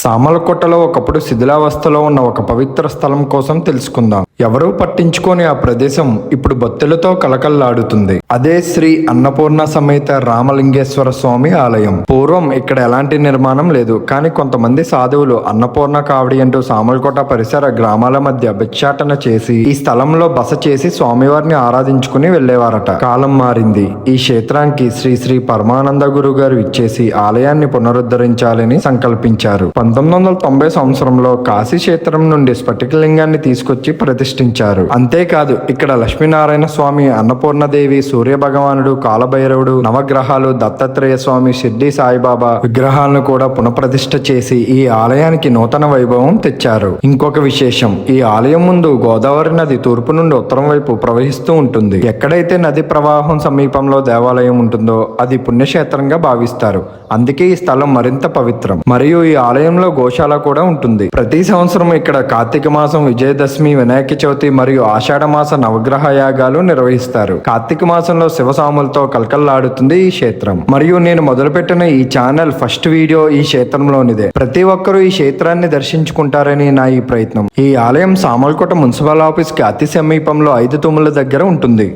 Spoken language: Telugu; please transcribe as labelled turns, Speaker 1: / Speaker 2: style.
Speaker 1: సామలకోటలో ఒకప్పుడు శిథిలావస్థలో ఉన్న ఒక పవిత్ర స్థలం కోసం తెలుసుకుందాం. ఎవరూ పట్టించుకోని ఆ ప్రదేశం ఇప్పుడు భక్తులతో కలకల్లాడుతుంది. అదే శ్రీ అన్నపూర్ణ సమేత రామలింగేశ్వర స్వామి ఆలయం. పూర్వం ఇక్కడ ఎలాంటి నిర్మాణం లేదు, కానీ కొంతమంది సాధువులు అన్నపూర్ణ కావడి అంటూ సామలకోట పరిసర గ్రామాల మధ్య భిక్షాటన చేసి ఈ స్థలంలో బస చేసి స్వామివారిని ఆరాధించుకుని వెళ్లేవారట. కాలం మారింది. ఈ క్షేత్రానికి శ్రీ శ్రీ పరమానంద గురువు గారు ఇచ్చేసి ఆలయాన్ని పునరుద్ధరించాలని సంకల్పించారు. 1990 సంవత్సరంలో కాశీ క్షేత్రం నుండి స్ఫటికలింగాన్ని తీసుకొచ్చి ప్రతిష్ఠించారు. అంతేకాదు ఇక్కడ లక్ష్మీనారాయణ స్వామి, అన్నపూర్ణదేవి, సూర్య భగవానుడు, కాలభైరవుడు, నవగ్రహాలు, దత్తాత్రేయ స్వామి, షిర్డీ సాయిబాబా విగ్రహాలను కూడా పునఃప్రతిష్ఠ చేసి ఈ ఆలయానికి నూతన వైభవం తెచ్చారు. ఇంకొక విశేషం, ఈ ఆలయం ముందు గోదావరి నది తూర్పు నుండి ఉత్తరం వైపు ప్రవహిస్తూ ఉంటుంది. ఎక్కడైతే నది ప్రవాహం సమీపంలో దేవాలయం ఉంటుందో అది పుణ్యక్షేత్రంగా భావిస్తారు. అందుకే ఈ స్థలం మరింత పవిత్రం. మరియు ఈ ఆలయంలో గోశాల కూడా ఉంటుంది. ప్రతి సంవత్సరం ఇక్కడ కార్తీక మాసం, విజయదశమి, వినాయక చవితి మరియు ఆషాఢ మాస నవగ్రహ యాగాలు నిర్వహిస్తారు. కార్తీక మాసంలో శివసాములతో కలకల్లాడుతుంది ఈ క్షేత్రం. మరియు నేను మొదలుపెట్టిన ఈ ఛానల్ ఫస్ట్ వీడియో ఈ క్షేత్రంలోనిదే. ప్రతి ఒక్కరూ ఈ క్షేత్రాన్ని దర్శించుకుంటారని నా ఈ ప్రయత్నం. ఈ ఆలయం సామలకోట మున్సిపల్ ఆఫీస్ కి అతి సమీపంలో 5 తూముల దగ్గర ఉంటుంది.